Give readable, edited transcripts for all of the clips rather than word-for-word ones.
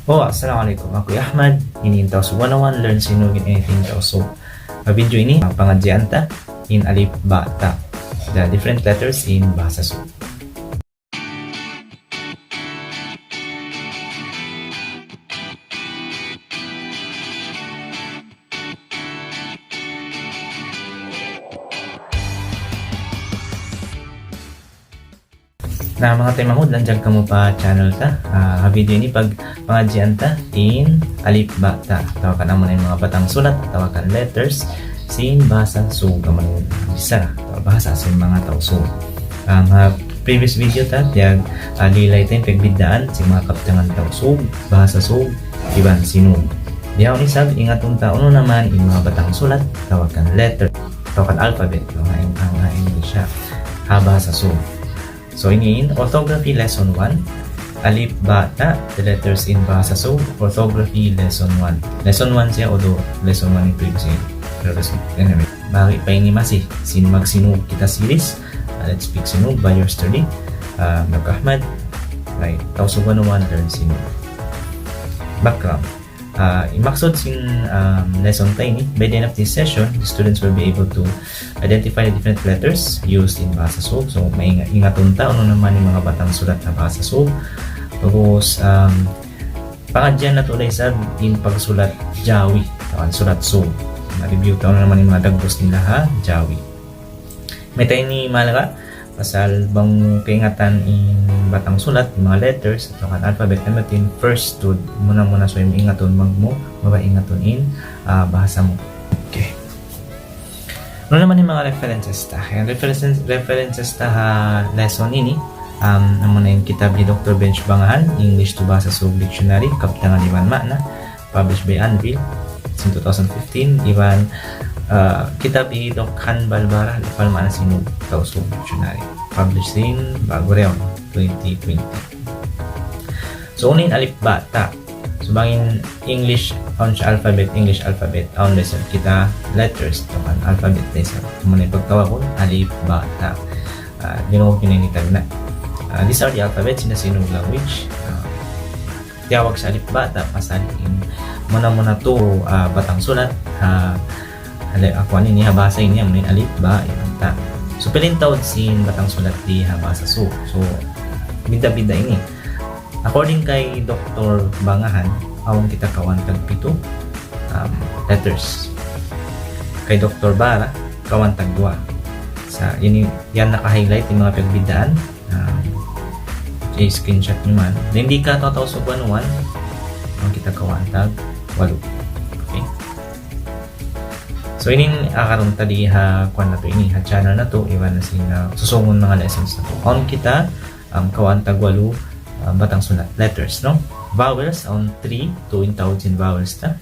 Assalamualaikum. Aku Ahmad. Ini tahu sa 101 Learn Sinugin Anything tahu. So, video ini pengajian ta in alif ba ta. The different letters in bahasa Sub. Nah, mga temahod, nandiyan ka mo pa channel ta. Video ini pag pengajian ta in alif ba ta. Tawakan naman yung mga batang sulat, tawakan letters sin bahasa Sub. Kaman bisa bahasa sa mga tao Sub. Previous video ta, tiyag lilay tayong pagbidaan si mga kaptangan tao Sub, bahasa Sub, iban sinug. Diyaw ni sab, ingatong taon naman yung mga batang sulat, tawakan letter, tawakan alphabet, mga English bahasa Sub. So in orthography lesson 1, alif ba ta, the letters in bahasa Sub, orthography lesson 1. Lesson 1 siya, although lesson 1 yung previous pero anyway, bakit pa ini masih magsinug kita series. Let's speak sinug by yours truly, Dr. Ahmad. Right, tausog 101 learn sinug. Background. Imaksud sin lesson tayo ni, by the end of this session, the students will be able to identify the different letters used in bahasa Sub. So, may ingatong ta, ano naman yung mga batang sulat na bahasa Sub. Tapos, pangadyan na tulay sa in pagsulat Jawi, sulat Sub. Na-review ta, ano naman yung mga dagbos nila Jawi. May tayo ni Malaga, pasal bang kaingatan in batang sulat, yung mga letters, at ang alphabet natin, first to muna so yung ingaton mo, ingaton in bahasa mo. Okay. Ano naman yung mga references ta? Yung references ta lesson ini, naman na yung kitab ni Dr. Bench Bangahan, English to Bahasa Sub Dictionary, Kaptangan Iwan Makna, published by Anvil, in 2015, Iwan kitab ni Doc Han Balbara, Lipal Makna Sinug, Tao Sub Dictionary, published in Bagureon, 2020. So, unin alif ba ta. So, bangin English alphabet, on lesson kita letters, tokan alphabet lesson. Muna pagtawa ko, alif ba ta. Ginawag yun yung na. These are the alphabets in the Sinug language. Tiyawag sa alif ba ta, pasaliin. Muna to batang sulat. Ako ini habasa ini ang alif ba, ibang ta. So, pilintawad sin batang sulat di habasa Sub. So, bida-bida ini. According kay Dr. Bangahan, awang kita kawan tag 7 letters. Kay Dr. Bara, kawan tag 2. Sa yan naka-highlight yung mga pagbidaan. I-screenshot nyo man. Na hindi ka tataw sa 101, awang kita kawan tag 8. Okay? So, ini akaroon tadi kuan na to, ini channel na to, iwan na sila susungon mga lessons na to. On kita, kawan tag 8 batang sulat letters, no? Vowels on 3 to in thousand vowels ta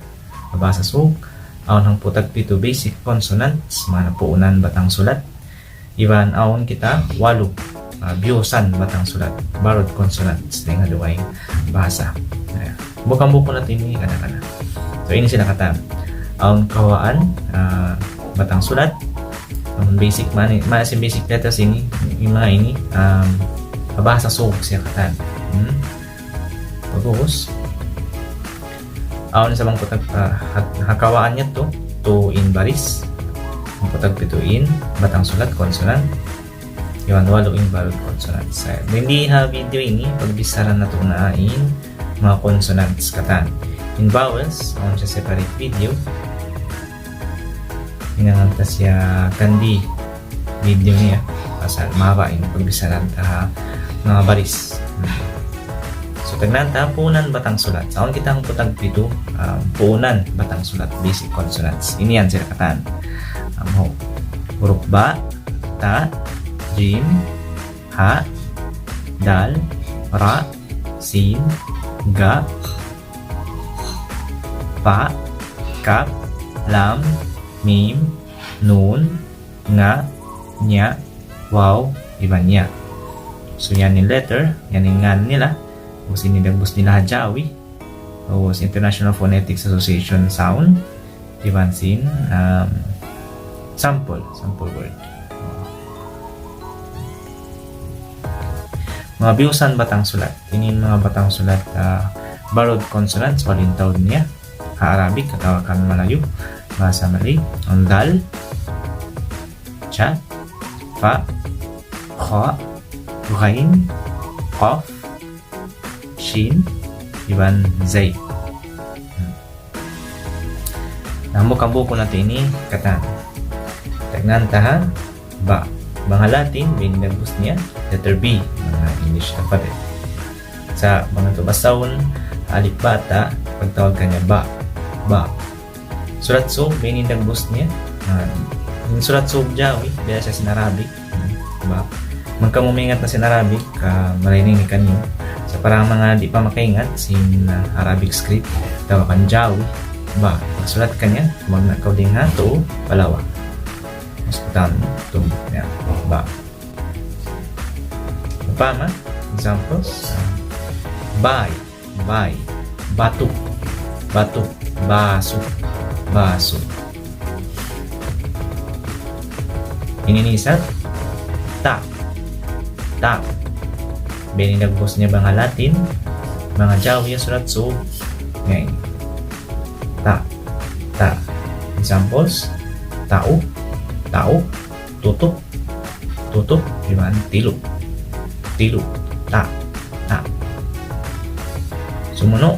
bahasa Sub. Aon hang putag 7 basic consonants, mga napuunan batang sulat. Iwan aon kita 8 biyosan batang sulat, borrowed consonants na nga duway bahasa. Bukang-buko natin ini kana-kana. So ini sila kata aon kawaan batang sulat, basic sin basic letters ini, yung mga ini bahasa Sub siya katan. Tapos aon sa bang putag hakawaan niya to in baris, ang putag 7 in batang sulat consonant, yung 8 in borrowed consonants. Hindi video ini pagbisaran na to na in mga consonants katan. In vowels, aon siya separate video, inanganta siya kandi video niya pasal mabain pagbisaran ta mga baris. So, tagnanta, puunan batang sulat. Saan kitang putag 7, puunan batang sulat, basic consonants. Ini yan sila katan. Huruf ba, ta, jim, ha, dal, ra, sin, ga, pa, kap, lam, mim, nun, nga, nya, waw, iban nya. So, yan yung letter, yan yung ngan nila. Tapos inidagbos nila Jawi. Tapos International Phonetics Association sound. Dibansin. Sample word. Mga biusan batang sulat. Ini mga batang sulat borrowed consonants, walintawag niya. Arabic, katawakan Malayo, bahasa Malay. Ang dal, cha, fa, kha, ghain, qaf, shin, iban zay. Ang buko natin ini kata tagnan taha ba. Mga Latin, binagos niya letter B, mga English alphabet. Sa mga tubasawon, alip bata, pagtawag kanya ba. Surat so, binagos niya. Yung surat so Jawi, biasa siya sinarabic. Ba. Magkamumingat na sinarabic, marinig ni kanyo. Sa parang mga di pa makaingat, sin Arabic script, tawakan Jawi. Ba, magsulat ka niya, magnakaw din nga to, palawa. Mas putan, tumbok niya, ba. Upama, examples, bay, batuk, baso. Ininisat, ta. Beninagbos niya mga Latin, mga Jawi, surat so, ngayon. Ta. Examples, tao, tutup, gimana? Tilu, ta. Sumunod,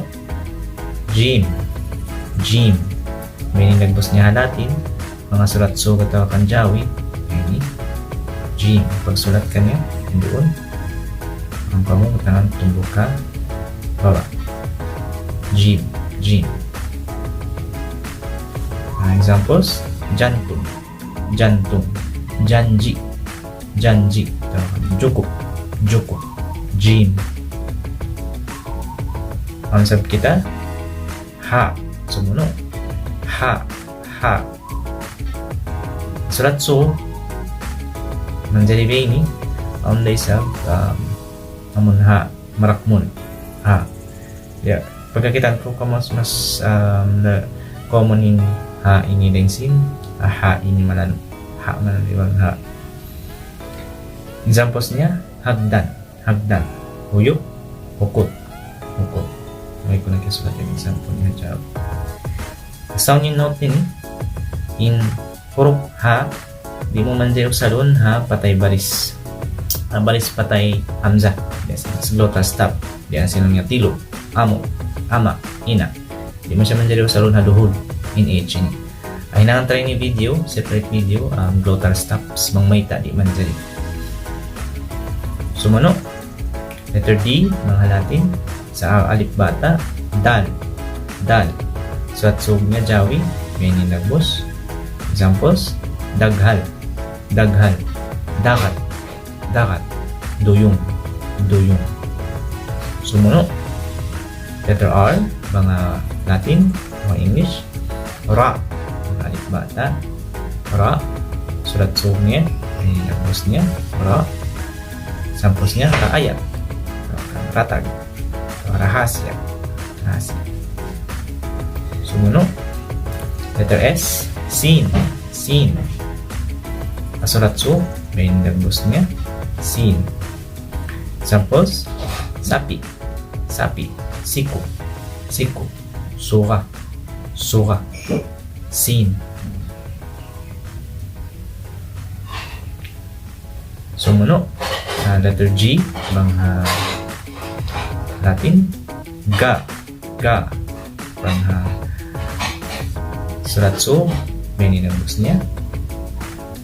gym. May nagbos niya Latin, mga surat so katawakan Jawi, ini gym. Pagsulat ka niya, doon, ang pamungutangan tumbok ka, baba. Gym. Examples, jantung, janji, cukup, gym. Konsep kita, ha, sumunod, ha. Surat so, menjadi ini, onday sa, amun ha, marakmun, ha. Ya, pagkakitan ko mas common in ha ini dengsin, ha ini manan iwan ha. Examplesnya hagdan, huyuk, hukut. May ko nakisulat yung example niya jawab. Sound yung note ini, in huruf ha, di mo man zero salon ha, patay baris. Baris patay hamzah. Yes, glottal stop. Diyan sinong niya tilo, amo, ama, ina. Di mo siya man zero salon ha duhul. In H ini. Ay try ni video, separate video, glottal stops mang may tadi man diri. Sumunod, letter D, mga Latin, sa alip bata, dal. Suat sub niya Jawi, may ninagbos. Examples, daghal, dagat, duyung. Sumunod, letter R, mga Latin, mga English, ra, alip bata, ra, surat sumnya, ini nagbosnya, ra, sampusnya raayat, ratag, rahasia. Sumunod, letter S, sin, surat sum, ini nagbosnya, sin. Samples, sapi, siku, sura, sin. Sumunod, letter G, mga Latin, ga, mga surat so, may ninabos niya.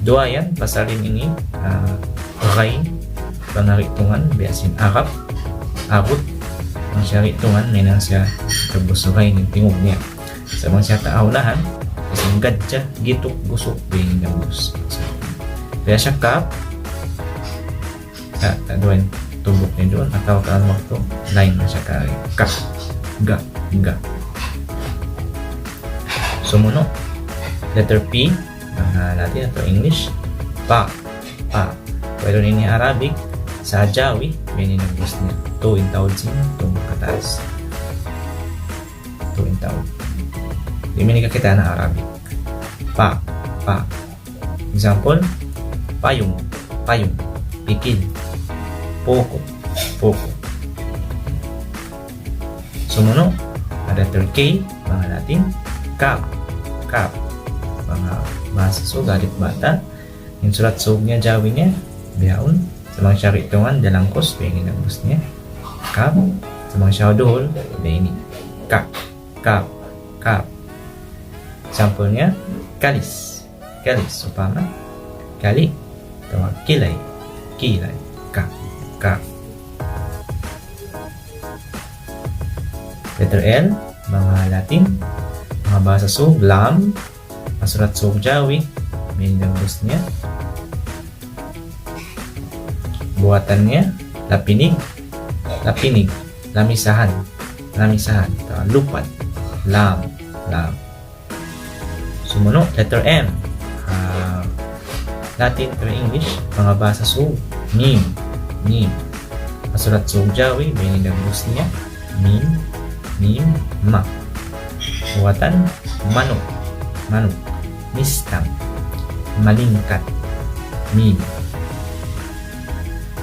Dua yan, pasalin ini, ghain, pangaritungan, biasin arab, abot, ang siya ritungan, may nang siya kabusugay ng tingog niya. Sa mga siya taawlahan, isang gadya, gitok, gusok, being gambus. Kaya siya kap, doon, tumbok niya doon, at tawag ka ang wakto, line na siya kari. Kap, ga. Sumunod, letter P, natin ito English, pa. Pero nini Arabic, sa Jawi, may ninagos niya. To in tawad sin, tumbok kataas. To in tawad. Di may nikakita na Arabic. Pa. Example, payung, pikil, poko. Sumunod, letter K, mga Latin, cup, cup. Mga bahasa sug, alit bata. Yung sulat sug niya, jawi niya, biyaon. Sa mga syari itungan, dalangkos, bayani ng bus niya. Cup. Sa mga syari dohol, bayani. Cup, cup, cup. Sample niya, kalis. Kalis, upama. Kali. Tawag, kilay. Kilay. Cup, cup. Letter L, mga Latin, mga bahasa sug, lam, masulat sug jawi, may nagos niya. Buatan niya, lapinig, lapinig, lamisahan, lamisahan, lupad, lam, lam. Sumunod, letter M, Latin or English, mga bahasa sug, mim, mim, masulat sug jawi, may nagos niya, mim, mim, ma. Buatan, manok, manok, mistang, malingkat, mim.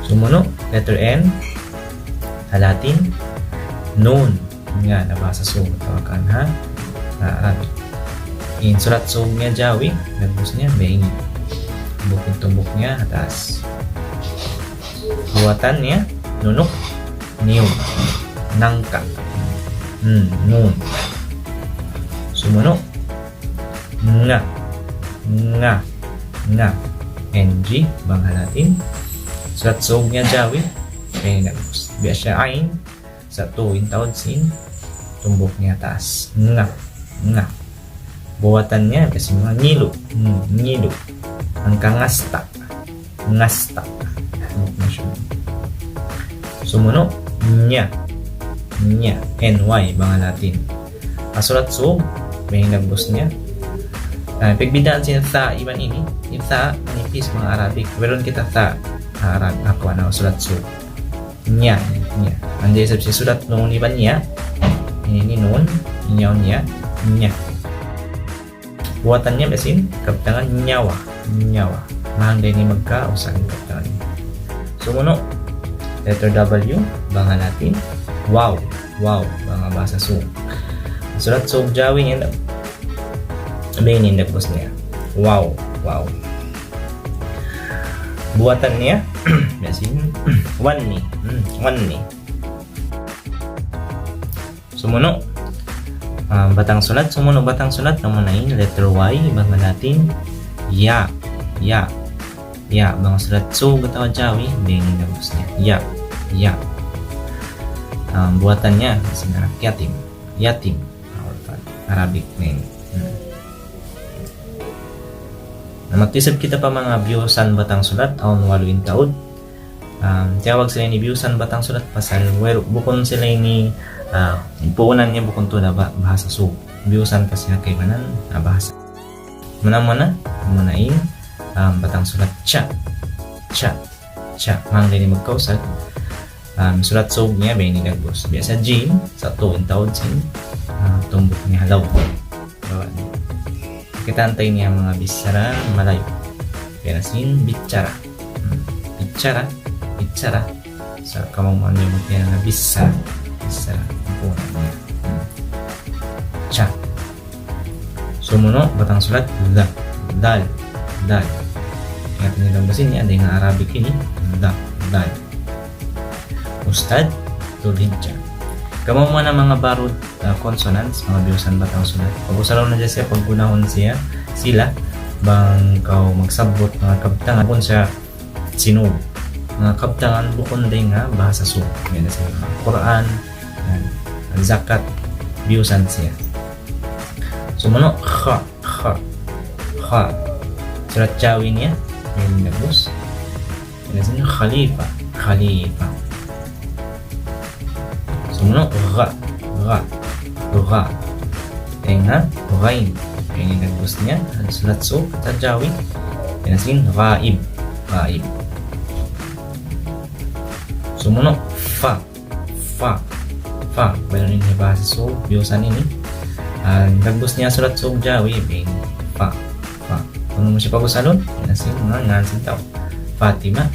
Sumunod, letter N, sa Latin, noon, nga, nabasa sug, tawakan ha, Arabic. In sulat sug niya jawi, nagbus niya, bengi. Tumbok niya, atas. Buatan niya, nunok, niyog, nangka, noon. Sumunod, nga, nga, nga, ng, bangha Latin. Sulat sug niya jawi, kaya nagbus. Biya siya ain, sa tuwin tawad sin, tumbok niya taas. Nga, nga. Buwatan niya, kasi mga ngilo, ngilo. Ang kangasta, ngasta. Sumunod, nya, nya, ny, bangha Latin. Sulat sug, may nagbus niya. Pagbidaan siya sa iban ini, sa manipis mga Arabic. Meron kita sa Arab, ako na sulat sug. Nya, nya. Andiyan sa sulat noon iban niya, ini noon, inyaw niya, nya. Buatan niya basin, kaptangan nyawa, nyawa. Mahangday ni magkausan kaptangan. Sumunod, letter W, bangha Latin, wow, wow, bangha bahasa sug. Sulat sug jawi niya, sabihin niya nagpos niya, wow, wow. Buatan niya, basin, one ni. Sumunod, batang sulat, sumunod batang sulat, namunain, letter Y, bangha Latin, ya, ya, ya, bangha sulat sug, atawa jawi, sabihin niya nagpos niya, ya, ya. Buatan niya, basin yatim, yatim. Arabic name. Magtisab kita pa mga biusan batang sulat aon waluin taod. Tiyawag sila ni biusan batang sulat pasal bukon sila ni puunan niya bukon to na bahasa sug. Biusan kasi kay manan bahasa. Muna munain batang sulat cha. Mangday ni magkausag. Sulat sug niya bay ni nagbos. Biasa jim sa tuwin taod sin tumbok ni halaw. Kita antay niya mga bisara malayo. Kaya sin bicara. Bicara. Sa kamamuan niya magkaya na bisara. Punan niya. Cha. Sumunod, batang sulat, dal. Kaya nilang basin niya, ada yung Arabic ini. Dal. Ustad, tulidja. Kamamuan ng mga barod consonants, mga biusan batang sulat. Pag-usalaw na dyan siya, paggunahon sila, bang kau magsabot mga kabtangan, bukon siya sinug. Mga kabtangan, bukon din nga, bahasa sug. Yan na siya, Quran, zakat, biusan siya. Sumunod, kha. Surat jawi niya, yung nabos. Yan na siya, khalifa. Sumunod, gha. Tenga, ghain. Yan yung nagbus niya. Ang sulat so, sa jawi. Yan nasin, ghaib. Sumunod, fa. Bayan yung bahasa so, biusan ini. Ang nagbus niya sulat so, jawi. Bing, fa. Kung mo siya pag-usalon, yan nasin, mga ngansin tao. Fatima.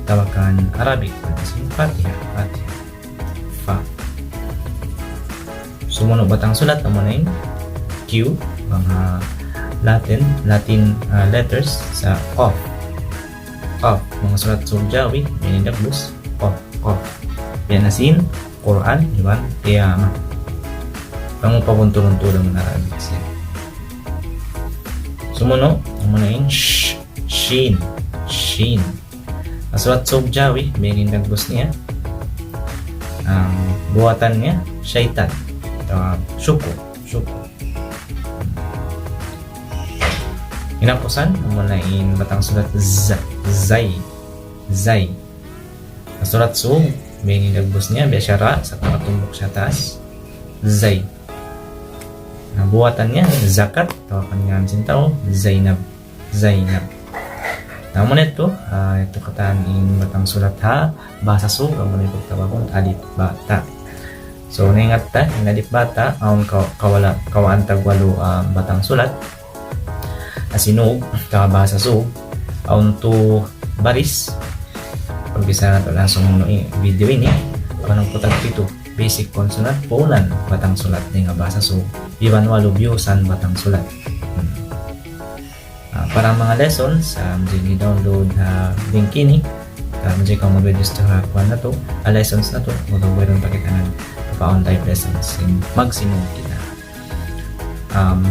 Tawakan Arabic. Yan nasin, Fatiha. Fa. Sumunod batang sulat amo na yung Q, mga Latin letters sa Qaf. Qaf, mga sulat surjawi, Daglus, Qaf. Yan asin, Quran, diba? Qiyamah. Kamu papunturun-turun mo na Arabic siya. Sumunod, amo na yung Shin. Sulat surjawi, Daglus niya. Buatan niya, syaitan. Syuko. Hinapusan, umunain batang sulat Zay. Sulat Sug, may nilagbos niya, Biasyara, sa nakatumbok siya taas, Zay. Buatan niya, Zakat, tawakan nga tao, Zainab. Namun ito kataan in batang sulat Ha, basa Sug, ang muna pagtawagong Alip Bata. So, naingat ta, yung Alip Bata, ang kawaan tagwalo batang sulat, Asinog, basa Sug, ang to baris, pagbisa na ito langsung video ini, panang putag pito, basic consonant, Poland, batang sulat, nga basa Sug, Ivan Walo, Biusan, batang sulat. Para mga lessons, may download link ini, may ka mag-register kuhan na to, lessons na to, magawin pakita ng pa-on-type lessons, magsimong kita.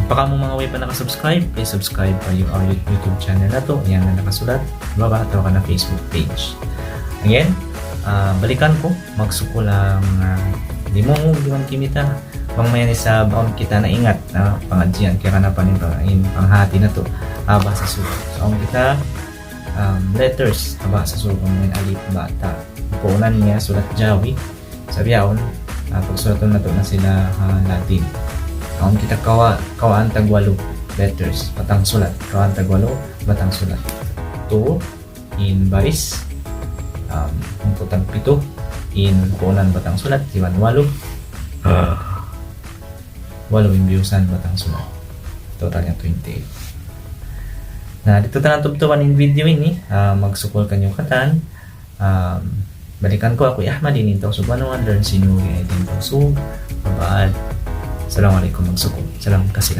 Baka mo mga way pa nakasubscribe, please subscribe pa yung our YouTube channel na to, yan na nakasulat, baba ataw ka na Facebook page. Again, balikan ko, magsuko lang, di mo kimita, pangmayan sa baon kita na ingat na pangadyan, kaya ka na panghati na to, basa Sug. So, ang kita, letters, basa Sug, ang Alip Bata. Puunan niya, sulat Jawi, sabiyaon, pagsulatun na to na sila Latin. Ang kita kawaan tagwalo letters, batang sulat, kawaan tagwalo, batang sulat. 2 in baris, ang putang 7 in puunan batang sulat, Iwan 8 in Biusan batang sulat. Totalnya 28. Nah, dito ta natubtuan in video ini, magsukol kanyo katan. Balikan ko ako Ahmad ini to subhanahu learn sinuwi din to. So, Assalamualaikum magsukol. Salam kasih